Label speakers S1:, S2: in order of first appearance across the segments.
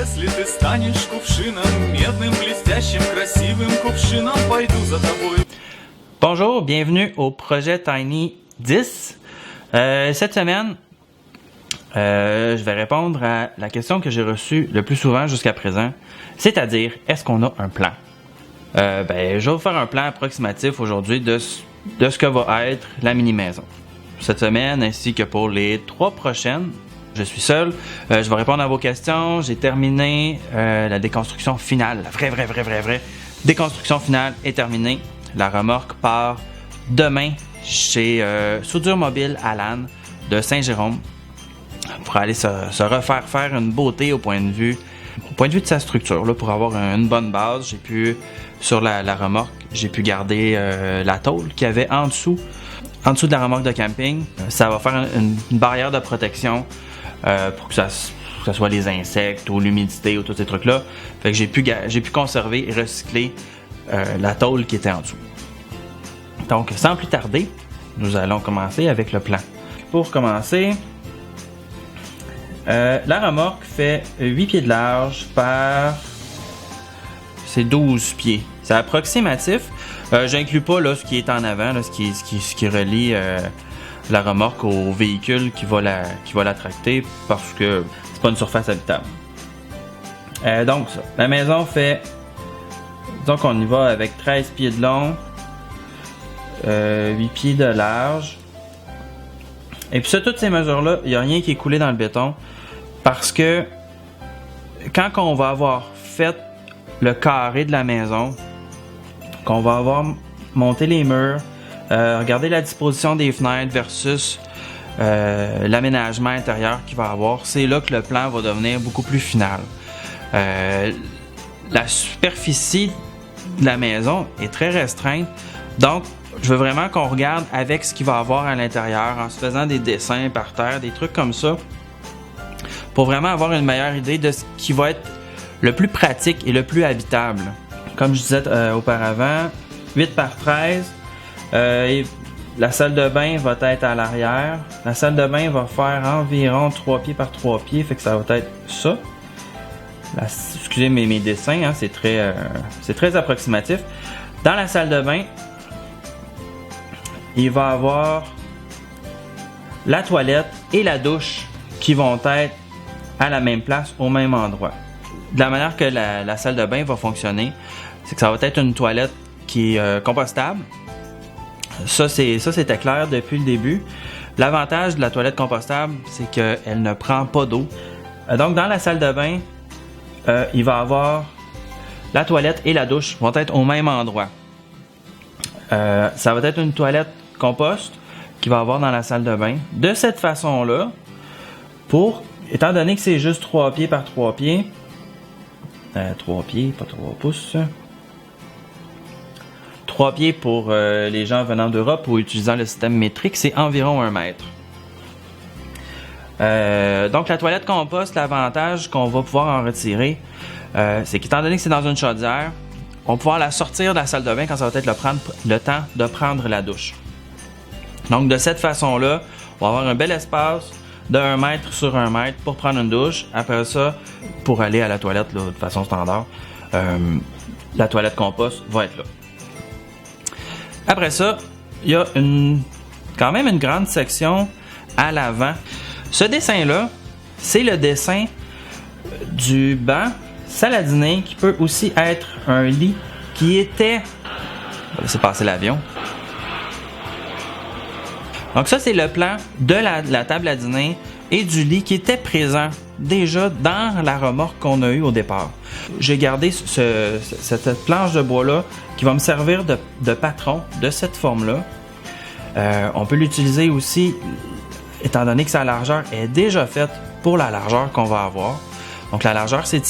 S1: Если ты станешь кувшином, медным, блестящим, красивым кувшином, пойду за тобой.
S2: Bonjour, bienvenue au projet Tiny 10. Cette semaine, je vais répondre à la question que j'ai reçue le plus souvent jusqu'à présent, c'est-à-dire, est-ce qu'on a un plan? Je vais vous faire un plan approximatif aujourd'hui de ce que va être la mini-maison. Cette semaine, ainsi que pour les 3 prochaines, je suis seul. Je vais répondre à vos questions. J'ai terminé la déconstruction finale. La vraie déconstruction finale est terminée. La remorque part demain chez Soudure Mobile Alan de Saint-Jérôme pour aller se refaire faire une beauté au point de vue de sa structure, là, pour avoir une bonne base. J'ai pu, sur la remorque, j'ai pu garder la tôle qu'il y avait en dessous de la remorque de camping. Ça va faire une barrière de protection pour que ça soit les insectes ou l'humidité ou tous ces trucs-là. Fait que j'ai pu conserver et recycler la tôle qui était en dessous. Donc, sans plus tarder, nous allons commencer avec le plan. Pour commencer, la remorque fait 8 pieds de large par... c'est 12 pieds. C'est approximatif. J'inclus pas là, ce qui est en avant, là, ce qui relie la remorque au véhicule qui va la tracter, parce que c'est pas une surface habitable. Donc, ça. La maison fait... disons qu'on y va avec 13 pieds de long, 8 pieds de large. Et puis ça, toutes ces mesures-là, il n'y a rien qui est coulé dans le béton, parce que quand on va avoir fait le carré de la maison, qu'on va avoir monté les murs, regarder la disposition des fenêtres versus l'aménagement intérieur qu'il va avoir, c'est là que le plan va devenir beaucoup plus final. La superficie de la maison est très restreinte, donc je veux vraiment qu'on regarde avec ce qu'il va avoir à l'intérieur, en se faisant des dessins par terre, des trucs comme ça, pour vraiment avoir une meilleure idée de ce qui va être le plus pratique et le plus habitable. Comme je disais auparavant, 8 par 13, la salle de bain va être à l'arrière. La salle de bain va faire environ 3 pieds par 3 pieds, fait que ça va être ça. Excusez mes dessins, hein, c'est très approximatif. Dans la salle de bain, il va y avoir la toilette et la douche qui vont être à la même place, au même endroit. De la manière que la salle de bain va fonctionner, c'est que ça va être une toilette qui est compostable. Ça, c'était clair depuis le début. L'avantage de la toilette compostable, c'est qu'elle ne prend pas d'eau. Donc, dans la salle de bain, il va y avoir la toilette et la douche vont être au même endroit. Ça va être une toilette compost qu'il va y avoir dans la salle de bain. De cette façon-là, étant donné que c'est juste 3 pieds par 3 pieds, 3 pieds, pas 3 pouces, 3 pieds pour les gens venant d'Europe ou utilisant le système métrique, c'est environ 1 mètre. Donc la toilette compost, l'avantage qu'on va pouvoir en retirer, c'est qu'étant donné que c'est dans une chaudière, on va pouvoir la sortir de la salle de bain quand ça va être le temps de prendre la douche. Donc de cette façon-là, on va avoir un bel espace de 1 mètre sur 1 mètre pour prendre une douche. Après ça, pour aller à la toilette là, de façon standard, la toilette compost va être là. Après ça, il y a quand même une grande section à l'avant. Ce dessin-là, c'est le dessin du banc saladiné qui peut aussi être un lit qui était... On va laisser passer l'avion. Donc ça, c'est le plan de la table à dîner et du lit qui était présent déjà dans la remorque qu'on a eue au départ. J'ai gardé cette planche de bois-là qui va me servir de patron de cette forme-là. On peut l'utiliser aussi, étant donné que sa largeur est déjà faite pour la largeur qu'on va avoir. Donc la largeur, c'est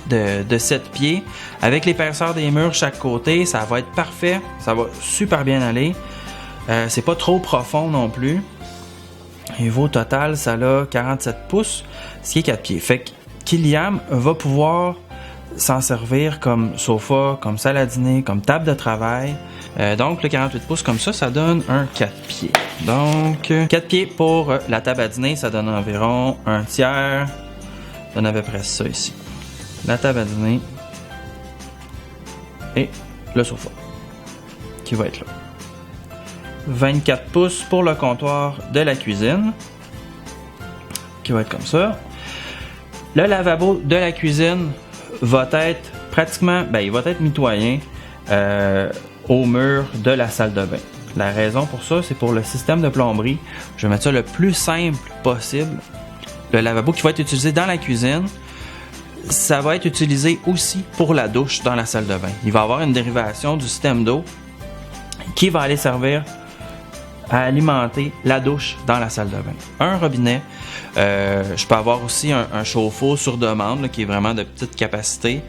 S2: de 7 pieds. Avec l'épaisseur des murs chaque côté, ça va être parfait. Ça va super bien aller. C'est pas trop profond non plus. Et au total, ça a 47 pouces, ce qui est 4 pieds. Fait que Kyliam va pouvoir s'en servir comme sofa, comme salle à dîner, comme table de travail. Donc le 48 pouces comme ça donne un 4 pieds. Donc 4 pieds pour la table à dîner, ça donne environ un tiers. Ça donne à peu près ça ici. la table à dîner et le sofa qui va être là. 24 pouces pour le comptoir de la cuisine qui va être comme ça. Le lavabo de la cuisine va être pratiquement, il va être mitoyen au mur de la salle de bain. La raison pour ça, c'est pour le système de plomberie. Je vais mettre ça le plus simple possible. Le lavabo qui va être utilisé dans la cuisine, ça va être utilisé aussi pour la douche dans la salle de bain. Il va y avoir une dérivation du système d'eau qui va aller servir à alimenter la douche dans la salle de bain. Un robinet. Je peux avoir aussi un chauffe-eau sur demande là, qui est vraiment de petite capacité.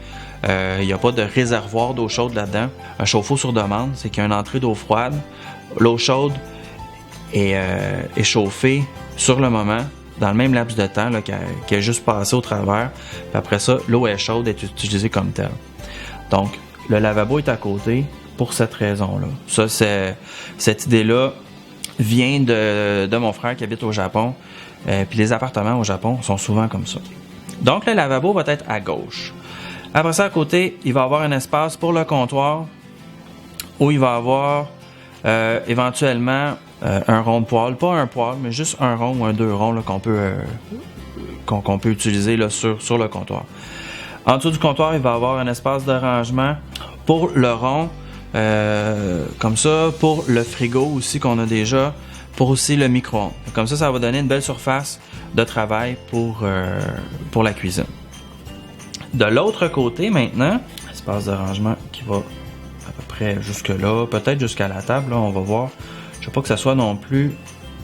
S2: Il n'y a pas de réservoir d'eau chaude là-dedans. Un chauffe-eau sur demande, c'est qu'il y a une entrée d'eau froide. L'eau chaude est chauffée sur le moment, dans le même laps de temps là, qui est juste passé au travers. Puis après ça, l'eau est chaude et est utilisée comme telle. Donc, le lavabo est à côté pour cette raison-là. Ça, cette idée-là vient de mon frère qui habite au Japon. Puis les appartements au Japon sont souvent comme ça. Donc, le lavabo va être à gauche. Après ça, à côté, il va y avoir un espace pour le comptoir où il va y avoir éventuellement un rond de poêle. Pas un poêle, mais juste un rond ou un 2 ronds là, qu'on peut utiliser là, sur le comptoir. En dessous du comptoir, il va y avoir un espace de rangement pour le rond, comme ça, pour le frigo aussi qu'on a déjà, pour aussi le micro-ondes. Comme ça va donner une belle surface de travail pour la cuisine. De l'autre côté maintenant, espace de rangement qui va à peu près jusque là, peut-être jusqu'à la table, là, on va voir. Je ne veux pas que ça soit non plus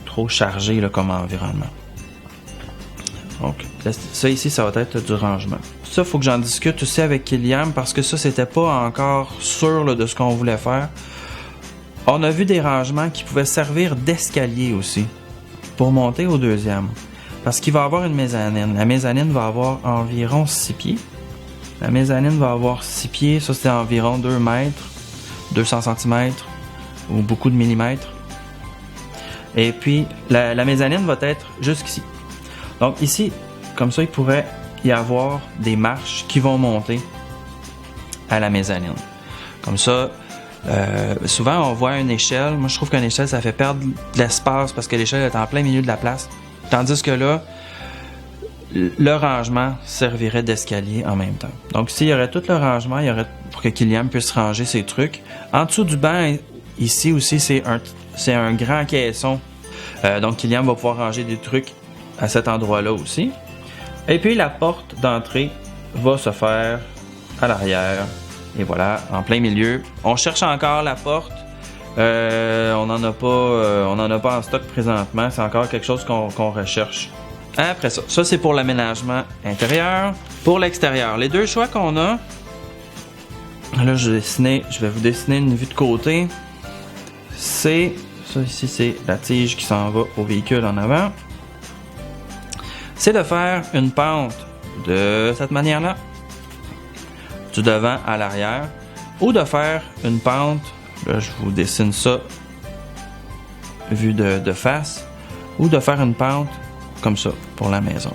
S2: trop chargé là, comme environnement. Donc, ça ici, ça va être du rangement. Ça, il faut que j'en discute aussi avec Kylian parce que ça, c'était pas encore sûr là, de ce qu'on voulait faire. On a vu des rangements qui pouvaient servir d'escalier aussi pour monter au deuxième. Parce qu'il va y avoir une mezzanine. La mezzanine va avoir environ 6 pieds. La mezzanine va avoir 6 pieds. Ça, c'est environ 2 mètres, 200 cm ou beaucoup de millimètres. Et puis, la mezzanine va être jusqu'ici. Donc ici, comme ça, il pourrait y avoir des marches qui vont monter à la mezzanine. Comme ça, souvent on voit une échelle. Moi, je trouve qu'une échelle, ça fait perdre de l'espace parce que l'échelle est en plein milieu de la place. Tandis que là, le rangement servirait d'escalier en même temps. Donc, s'il y aurait tout le rangement, il y aurait pour que Kylian puisse ranger ses trucs. En dessous du banc, ici aussi, c'est un grand caisson. Donc, Kylian va pouvoir ranger des trucs à cet endroit-là aussi. Et puis, la porte d'entrée va se faire à l'arrière. Et voilà, en plein milieu. On cherche encore la porte. On n'en a pas en stock présentement. C'est encore quelque chose qu'on recherche. Après ça c'est pour l'aménagement intérieur. Pour l'extérieur, les deux choix qu'on a. Là, je vais vous dessiner une vue de côté. Ça ici, c'est la tige qui s'en va au véhicule en avant. C'est de faire une pente de cette manière-là, du devant à l'arrière, ou de faire une pente, là je vous dessine ça, vue de face, ou de faire une pente comme ça pour la maison.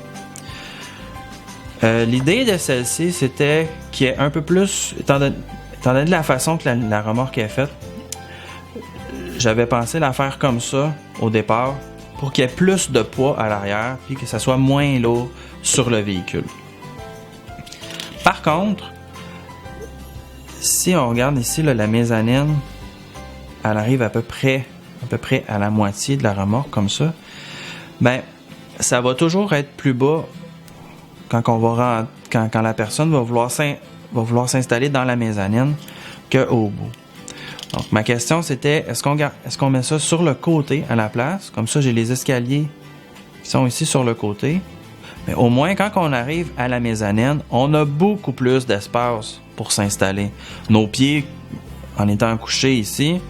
S2: L'idée de celle-ci, c'était qu'il y ait un peu plus, étant donné de la façon que la remorque est faite, j'avais pensé la faire comme ça au départ pour qu'il y ait plus de poids à l'arrière puis que ça soit moins lourd sur le véhicule. Par contre, si on regarde ici là, la mezzanine, elle arrive à peu près à la moitié de la remorque comme ça. Ben, ça va toujours être plus bas quand la personne va vouloir s'installer dans la mezzanine qu'au bout. Donc, ma question, c'était, est-ce qu'on met ça sur le côté à la place? Comme ça, j'ai les escaliers qui sont ici sur le côté. Mais au moins, quand on arrive à la mezzanine, on a beaucoup plus d'espace pour s'installer. Nos pieds, en étant couchés ici,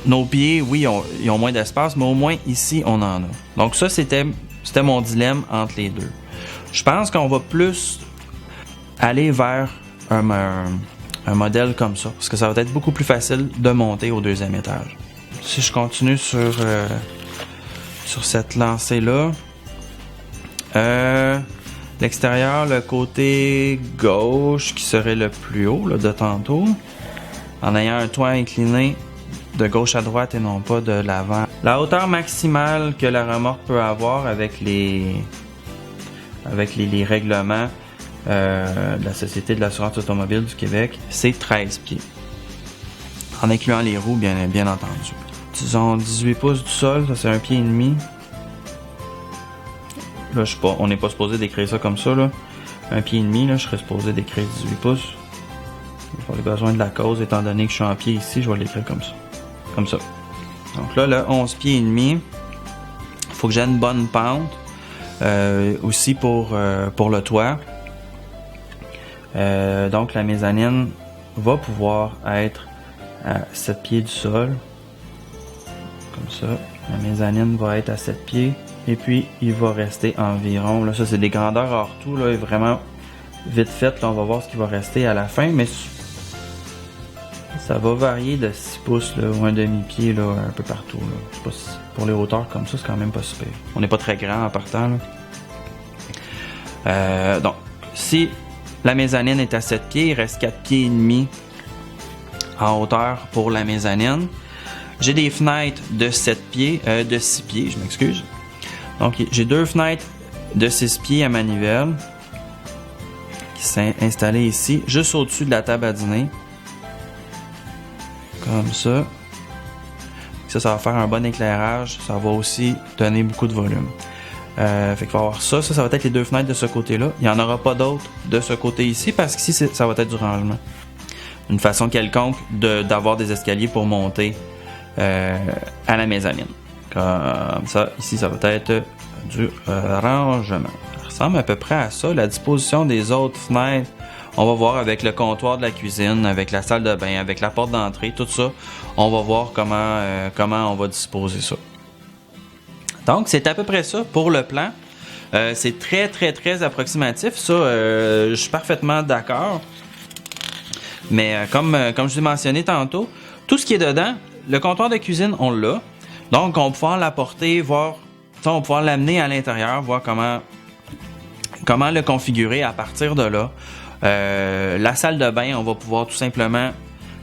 S2: nos pieds, oui, ils ont moins d'espace, mais au moins ici, on en a. Donc ça, c'était mon dilemme entre les deux. Je pense qu'on va plus aller vers un modèle comme ça, parce que ça va être beaucoup plus facile de monter au deuxième étage. Si je continue sur cette lancée-là, L'extérieur, le côté gauche qui serait le plus haut là, de tantôt, en ayant un toit incliné de gauche à droite et non pas de l'avant. La hauteur maximale que la remorque peut avoir avec les règlements de la Société de l'assurance automobile du Québec, c'est 13 pieds. En incluant les roues, bien entendu. Disons 18 pouces du sol, ça c'est 1 pied et demi. Là, on n'est pas supposé décrire ça comme ça, là. 1 pied et demi, là, je serais supposé décrire 18 pouces. Pour les besoins de la cause, étant donné que je suis en pied ici, je vais l'écrire comme ça. Comme ça. Donc là, le 11 pieds et demi, il faut que j'ai une bonne pente. Aussi pour le toit. Donc la mezzanine va pouvoir être à 7 pieds du sol. Comme ça. La mezzanine va être à 7 pieds. Et puis, il va rester environ... Là, ça, c'est des grandeurs hors tout. Là, et vraiment vite fait. Là, on va voir ce qui va rester à la fin. Mais ça va varier de 6 pouces là, ou un demi-pied là, un peu partout. Là. Je sais pas si pour les hauteurs comme ça, c'est quand même pas super. On n'est pas très grand en partant. Là. Donc, si la mezzanine est à 7 pieds, il reste 4 pieds et demi en hauteur pour la mezzanine. J'ai des fenêtres de 7 pieds, de 6 pieds, je m'excuse. Donc, j'ai 2 fenêtres de 6 pieds à manivelle qui sont installées ici, juste au-dessus de la table à dîner. Comme ça. Ça va faire un bon éclairage. Ça va aussi donner beaucoup de volume. Fait qu'il va y avoir ça. Ça va être les 2 fenêtres de ce côté-là. Il n'y en aura pas d'autres de ce côté ici parce qu'ici, ça va être du rangement. Une façon quelconque d'avoir des escaliers pour monter à la mezzanine. Comme ça. Ici, ça va être du rangement. Ça ressemble à peu près à ça. La disposition des autres fenêtres, on va voir avec le comptoir de la cuisine, avec la salle de bain, avec la porte d'entrée, tout ça. On va voir comment on va disposer ça. Donc, c'est à peu près ça pour le plan. C'est très, très, très approximatif. Ça, je suis parfaitement d'accord. Mais comme je vous ai mentionné tantôt, tout ce qui est dedans, le comptoir de cuisine, on l'a. Donc, on va pouvoir l'apporter, voir, on va pouvoir l'amener à l'intérieur, voir comment le configurer à partir de là. La salle de bain, on va pouvoir tout simplement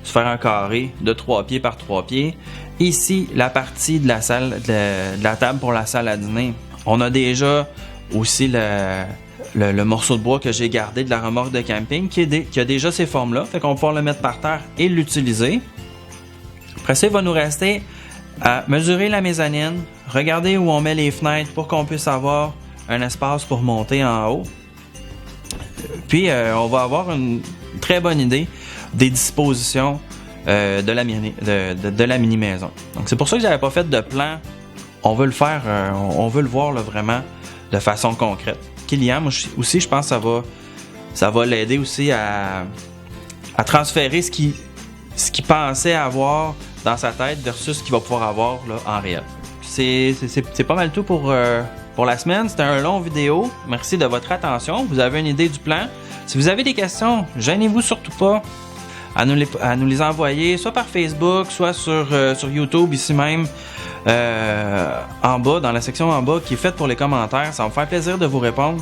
S2: se faire un carré de 3 pieds par 3 pieds. Ici, la partie de la salle, de la table pour la salle à dîner. On a déjà aussi le morceau de bois que j'ai gardé de la remorque de camping qui a déjà ces formes-là. Fait qu'on va pouvoir le mettre par terre et l'utiliser. Après ça, il va nous rester à mesurer la mezzanine, regarder où on met les fenêtres pour qu'on puisse avoir un espace pour monter en haut. Puis, on va avoir une très bonne idée des dispositions de la mini-maison. Donc, c'est pour ça que j'avais pas fait de plan. On veut le faire, on veut le voir là, vraiment de façon concrète. Kylian, moi aussi, je pense que ça va l'aider aussi à transférer ce qu'il pensait avoir dans sa tête versus ce qu'il va pouvoir avoir là, en réel. C'est pas mal tout pour la semaine. C'était un long vidéo. Merci de votre attention. Vous avez une idée du plan. Si vous avez des questions, gênez-vous surtout pas à nous les envoyer, soit par Facebook, soit sur YouTube, ici même, en bas, dans la section en bas, qui est faite pour les commentaires. Ça va me faire plaisir de vous répondre.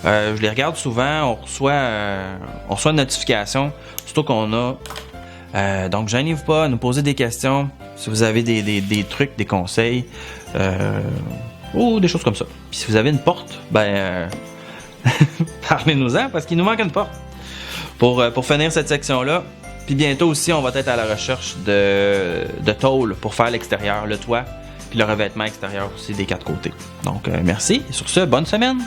S2: Je les regarde souvent. On reçoit une notification, surtout qu'on a. Donc, gênez-vous pas à nous poser des questions. Si vous avez des trucs, des conseils, ou des choses comme ça. Puis si vous avez une porte, parlez-nous-en parce qu'il nous manque une porte pour finir cette section-là. Puis bientôt aussi, on va être à la recherche de tôle pour faire l'extérieur, le toit, puis le revêtement extérieur aussi des 4 côtés. Donc, merci. Et sur ce, bonne semaine!